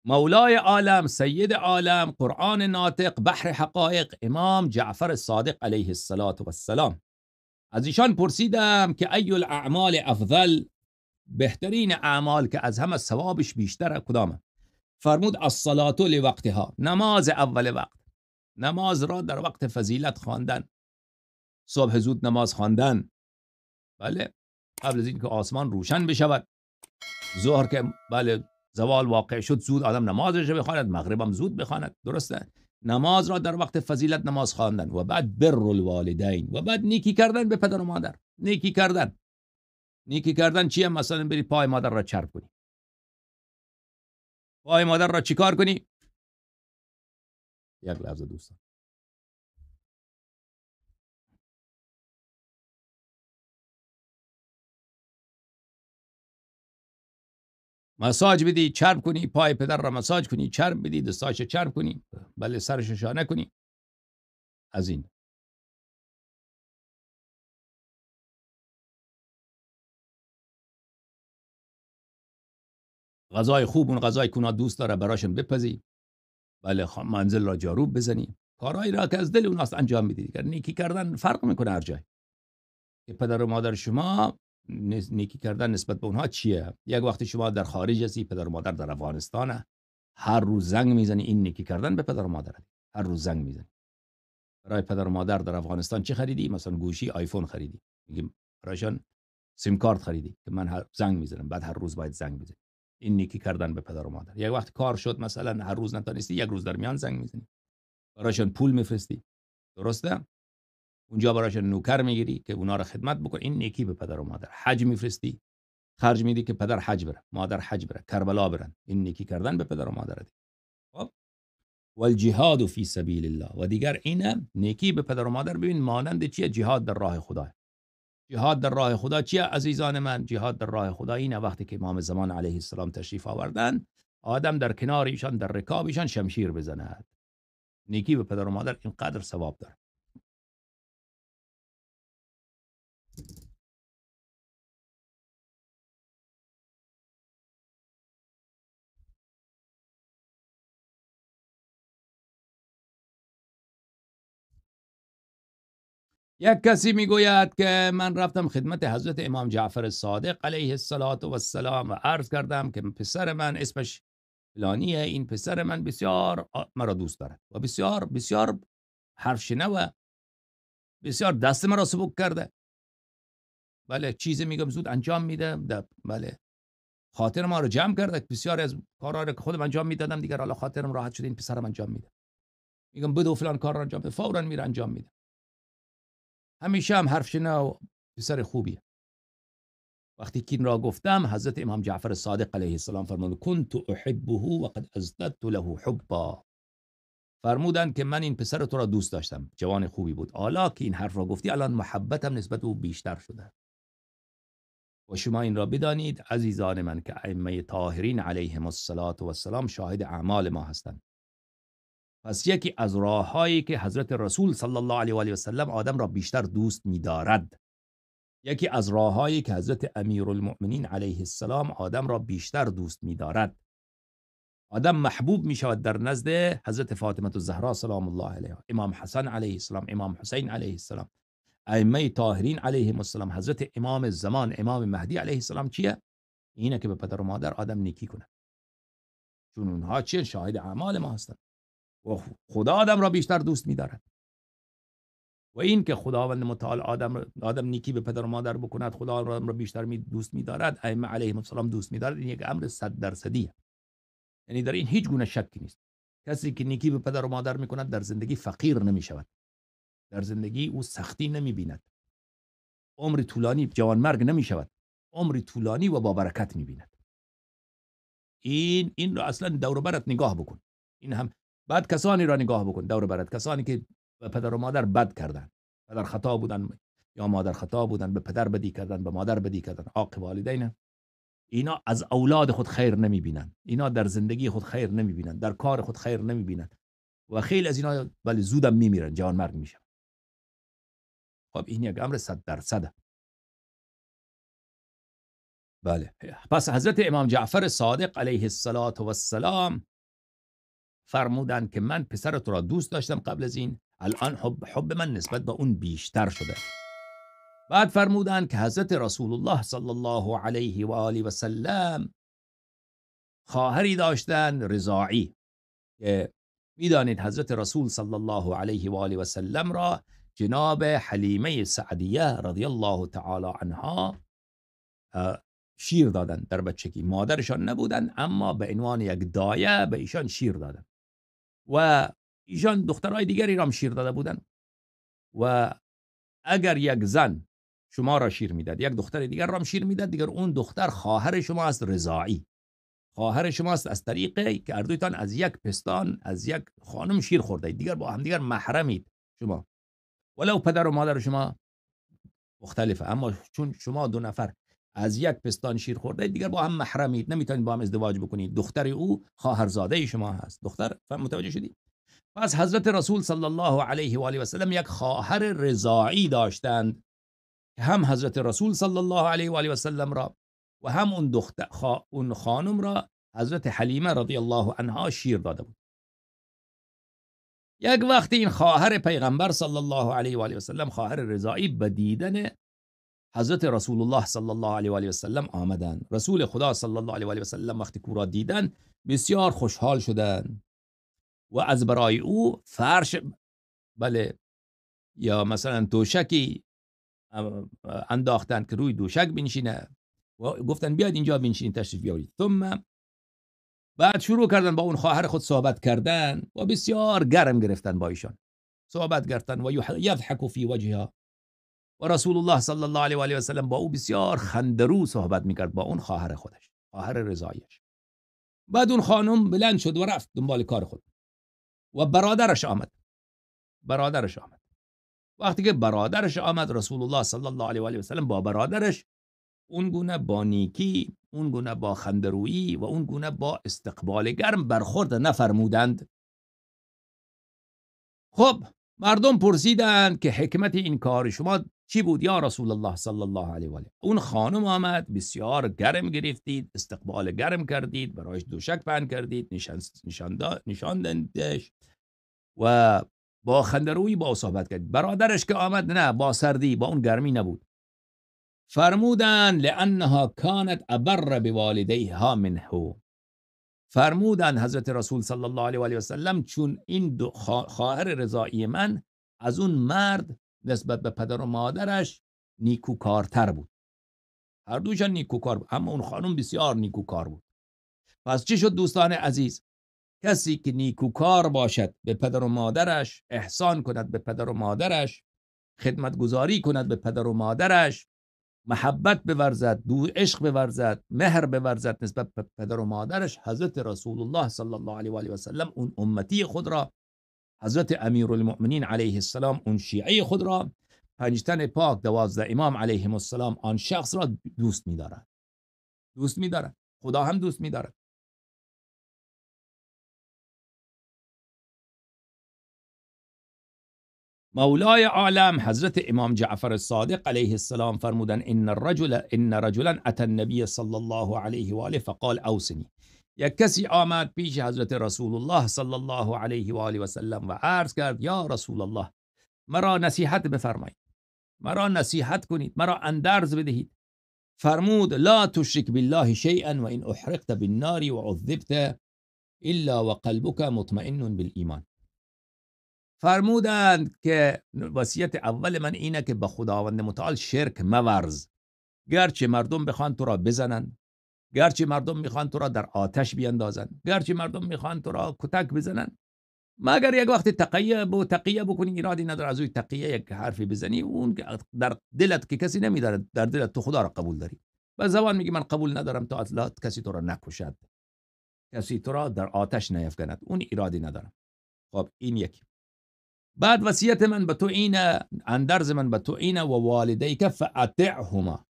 مولای عالم، سید عالم، قرآن ناطق، بحر حقایق، امام جعفر صادق علیه السلام. از ایشان پرسیدم که ای الاعمال افضل، بهترین اعمال که از همه ثوابش بیشتره کدامه؟ فرمود الصلاة لوقتها، نماز اول وقت، نماز را در وقت فضیلت خواندن، صبح زود نماز خواندن، بله، قبل از اینکه آسمان روشن بشود، ظهر که بله زوال واقع شد زود آدم نمازش رو بخواند، مغرب هم زود بخواند، درسته؟ نماز را در وقت فضیلت نماز خواندن و بعد بر الوالدین و بعد نیکی کردن به پدر و مادر. نیکی کردن چیه؟ مثلا بری پای مادر را چرب کنی. پای مادر را چیکار کنی؟ یک لحظه دوستان، مساج بدی، چرب کنی، پای پدر را مساج کنی، چرب بدی، دستاش چرب کنی، بله سرش شانه کنی. از این غذای خوب، اون غذای که دوست داره براشون بپزی، بله منزل را جاروب بزنی، کارهایی را که از دل اوناست انجام میدی. دیگر نیکی کردن فرق میکنه هر جای. که پدر و مادر شما نیکی کردن نسبت به اونها چیه؟ یک وقت شما در خارج هستی، پدر و مادر در افغانستانه، هر روز زنگ میزنی، این نیکی کردن به پدر و مادر. هر روز زنگ میزنی. برای پدر و مادر در افغانستان چی خریدی؟ مثلا گوشی آیفون خریدی، میگیم برایشان سیم کارت خریدی که من زنگ میزنم، بعد هر روز باید زنگ بزنی. این نیکی کردن به پدر و مادر. یک وقت کار شد مثلا هر روز نتونستی، یک روز در میان زنگ میزنی، برایشان پول میفرستی، درسته؟ اونجا برایشان نوکر میگیری که اونا رو خدمت بکن. این نیکی به پدر و مادر. حج میفرستی، خرج میدی که پدر حج بره، مادر حج بره، کربلا برن. این نیکی کردن به پدر و مادر. خب والجهاد فی سبیل الله، و دیگر اینه نیکی به پدر و مادر. ببین مانند چیه؟ جهاد در راه خدا. جهاد در راه خدا چیه عزیزان من؟ جهاد در راه خدا اینه وقتی که امام زمان علیه السلام تشریف آوردن، آدم در کنار ایشان، در رکاب ایشان شمشیر بزند. نیکی به پدر و مادر اینقدر ثواب داره. یک کسی میگوید که من رفتم خدمت حضرت امام جعفر صادق علیه السلام و عرض کردم که پسر من اسمش فلانیه، این پسر من بسیار مرا دوست دارد و بسیار بسیار حرف شنو، بسیار دست مرا سبک کرده. بله چیزی میگم زود انجام میده، بله خاطر ما رو جمع کرده. بسیار از کارا رو که خودم انجام میدادم دیگر حالا خاطرم راحت شده، این پسرم انجام میده. میگم بدو فلان کار رو انجام بده، فورا میره انجام میده. همیشه هم حرف شنو، پسر خوبیه. وقتی که این را گفتم، حضرت امام جعفر صادق علیه السلام فرمود کنت احبه و قد ازددت له حبا. فرمودند که من این پسر تو را دوست داشتم، جوان خوبی بود، حالا که این حرف را گفتی الان محبتم نسبت او بیشتر شده. و شما این را بدانید عزیزان من که ائمه طاهرین علیهم السلام شاهد اعمال ما هستند. پس یکی از راههایی که حضرت رسول صلی الله علیه و آله و سلم آدم را بیشتر دوست می‌دارد، یکی از راههایی که حضرت امیرالمؤمنین علیه السلام آدم را بیشتر دوست می‌دارد، آدم محبوب می‌شود در نزد حضرت فاطمه الزهرا سلام الله علیها، امام حسن علیه السلام، امام حسین علیه السلام، ائمه طاهرین علیهم السلام، حضرت امام زمان امام مهدی علیه السلام. چیه؟ اینه که به پدر و مادر آدم نیکی کنه، چون اونها چیه؟ شاهد اعمال ما هستند و خدا آدم را بیشتر دوست می‌دارد. و این که خداوند متعال آدم نیکی به پدر و مادر بکند، خدا آدم را بیشتر دوست می‌دارد، ائمه علیهم السلام دوست می‌دارد. این یک امر 100%، یعنی در این هیچ گونه شکی نیست. کسی که نیکی به پدر و مادر می‌کند در زندگی فقیر نمی‌شود، در زندگی او سختی نمی‌بیند، عمر طولانی جوانمرگ نمی‌شود، عمر طولانی و با برکت می‌بیند. این رو اصلا دور برت نگاه بکن. این هم بعد کسانی را نگاه بکن دور برت، کسانی که به پدر و مادر بد کردن، پدر خطا بودن یا مادر خطا بودن، به پدر بدی کردن، به مادر بدی کردن، عاق والدین، اینا از اولاد خود خیر نمی‌بینن، اینا در زندگی خود خیر نمی‌بینن، در کار خود خیر نمی‌بینن و خیلی از اینا ولی زودم میمیرن، جوان مرگ میشن. خب این یک امر 100%. بله. پس حضرت امام جعفر صادق علیه السلام فرمودند که من پسر تو را دوست داشتم قبل از این، الان حب من نسبت به اون بیشتر شده. بعد فرمودند که حضرت رسول الله صلی الله علیه و آله و سلم خواهری داشتند رضاعی، که میدانید حضرت رسول صلی الله علیه و آله و سلم را جناب حلیمه سعدیه رضی الله تعالی عنها شیر دادند در بچگی. مادرشان نبودند اما به عنوان یک دایه به ایشان شیر دادند و ایشان دخترای دیگری را هم شیر داده بودند. و اگر یک زن شما را شیر میداد، یک دختر دیگر را هم شیر میداد، دیگر اون دختر خواهر شما است، رضاعی خواهر شما است، از طریقی که اردویتان از یک پستان از یک خانم شیر خورده، دیگر با هم دیگر محرمید شما، ولو پدر و مادر شما مختلفه، اما چون شما دو نفر از یک پستان شیر خورده دیگر با هم محرمید، نمیتونید با هم ازدواج بکنید. دختر او خواهرزاده شما هست. دختر متوجه شدید؟ پس حضرت رسول صلی الله علیه و آله و سلم یک خواهر رضاعی داشتند که هم حضرت رسول صلی الله علیه و آله و سلم را و هم اون خانم را حضرت حلیمه رضی الله عنها شیر داده بود. یک وقتی این خواهر پیغمبر صلی الله علیه و آله و سلم، خواهر رضاعی، به دیدن حضرت رسول الله صلی الله علیه و آله و سلم آمدند. رسول خدا صلی الله علیه و آله و سلم وقتی او را دیدند بسیار خوشحال شدند و از برای او فرش، بله، یا مثلا دوشکی انداختند که روی دوشک بنشینه و گفتن بیاید اینجا بنشین، تشریف بیارید. ثم بعد شروع کردن با اون خواهر خود صحبت کردن و بسیار گرم گرفتن با ایشان، صحبت کردن و یضحک فی وجهها و رسول الله صلی الله علیه و آله و سلم با او بسیار خندرو صحبت میکرد، با اون خواهر خودش، خواهر رضایش. بعد اون خانم بلند شد و رفت دنبال کار خود و برادرش آمد. وقتی که برادرش آمد، رسول الله صلی الله علیه و آله و سلم با برادرش اون گونه با نیکی، اون گونه با خندرویی و اون گونه با استقبال گرم برخورد نفرمودند. خب مردم پرسیدند که حکمت این کار شما چی بود یا رسول الله صلی الله علیه و آله؟ اون خانم آمد، بسیار گرم گرفتید، استقبال گرم کردید، برایش دوشک پهن کردید، نشاندندش و با خندرویی با صحبت کردید. برادرش که آمد نه، با سردی، با اون گرمی نبود. فرمودند لانها کانت ابر بوالدیها منه. فرمودند حضرت رسول صلی الله علیه و آله و سلم چون این خواهر رضاعی من از اون مرد نسبت به پدر و مادرش نیکوکارتر بود. هر دوشان نیکوکار بود، اما اون خانم بسیار نیکوکار بود. پس چی شد دوستان عزیز؟ کسی که نیکوکار باشد به پدر و مادرش، احسان کند به پدر و مادرش، خدمتگزاری کند به پدر و مادرش، محبت بورزد، عشق بورزد، مهر بورزد نسبت به پدر و مادرش، حضرت رسول الله صلی الله علیه و آله و سلم اون امتی خود را، حضرت امیرالمؤمنین علیه السلام اون شیعه خود را، 5 تن پاک 12 امام علیهم السلام، آن شخص را دوست می‌دارد. خدا هم دوست می‌دارد. مولای عالم حضرت امام جعفر الصادق علیه السلام فرمودند ان رجلا اتى النبی صلی الله علیه و آله فقال اوصنی. یک کسی آمد پیش حضرت رسول الله صلی الله علیه و آله و سلم و عرض کرد یا رسول الله، مرا نصیحت بفرمایید، مرا نصیحت کنید، مرا اندرز بدهید. فرمود لا تشرک بالله شیئا و ان احرقت بالنار و عذبت الا وقلبك مطمئن بالایمان. فرمودند که وصیت اول من اینه که به خداوند متعال شرک مورز، گرچه مردم بخوان تو را بزنن، گرچه مردم میخوان تو را در آتش بیندازن، گرچه مردم میخوان تو را کتک بزنن، مگر یک وقت تقیه بکنی، ایرادی نداره از اوی تقیه یک حرفی بزنی، اون در دلت که کسی نمیداره، در دلت تو خدا را قبول داری. به زبان میگی من قبول ندارم تا اصلا کسی تو را نکشد، کسی تو را در آتش نیفکند، اون ایرادی نداره. خب این یکی. بعد وصیت من به تو اینه، اندرز من به تو اینه و والدیک فاطعهما،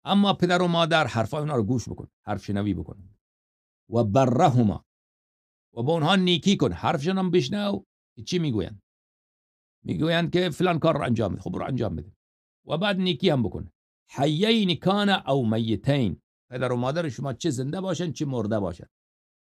اما پدر و مادر حرفای اونا رو گوش بکن، حرف شنوی بکن. و برهما، و با اونها نیکی کن، حرفشون هم بشنو که چی میگوین. میگوین که فلان کار رو انجام بده، خب رو انجام بده و بعد نیکی هم بکن. حیین کان او میتین، پدر و مادر شما چه زنده باشن چه مرده باشن،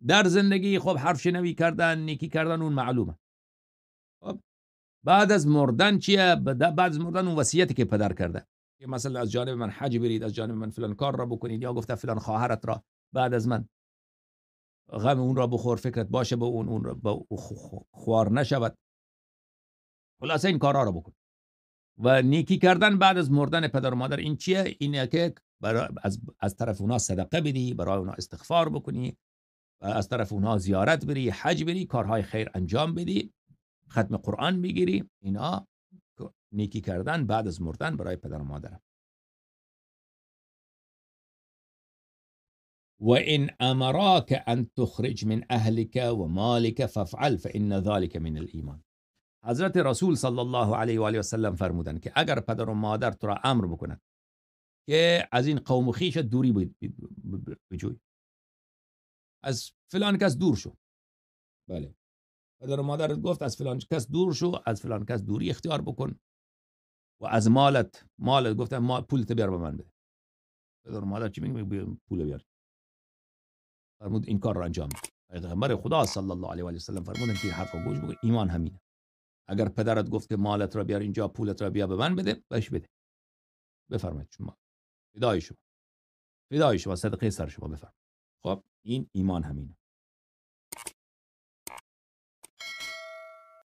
در زندگی خب حرف شنوی کردن، نیکی کردن، اون معلومه. خب بعد از مردن چیه؟ بعد از مردن اون وصیتی که پدر کرده که مثلا از جانب من حج برید، از جانب من فلان کار را بکنید، یا گفته فلان خواهرت را بعد از من غم اون را بخور، فکرت باشه به اون را خوار نشود. خلاصه این کارها را بکن. و نیکی کردن بعد از مردن پدر و مادر این چیه؟ اینه که از طرف اونا صدقه بدی، برای اونا استغفار بکنی، و از طرف اونا زیارت بری، حج بری، کارهای خیر انجام بدی، ختم قرآن بگیری. اینا نیکی کردن بعد از مردن برای پدر و مادر. و ان امراک ان تخرج من اهلك و مالك فافعل فان ذلك من الایمان. حضرت رسول صلی الله علیه و آله و سلم فرمودند که اگر پدر و مادر تو را امر بکنند که از این قوم و خویش دوری بجوی، از فلان کس دور شو. بله، پدر و مادرت گفت از فلان کس دور شو، از فلان کس دوری اختیار بکن. و از مالت گفتن ما پولت بیار به من بده. پدر و مادر چی میگه؟ پول بیار. فرمود این کار را انجام بده. پیغمبر خدا صلی الله علیه و آله و سلم فرمودن که حرف رو گوش بکن. ایمان همینه. اگر پدرت گفت که مالت را بیار اینجا، پولت را بیا به من بده، بهش بده. بفرمایید شما. فدای شما. فدای شما، صدقه سر شما، بفرمایید. خب این ایمان همینه.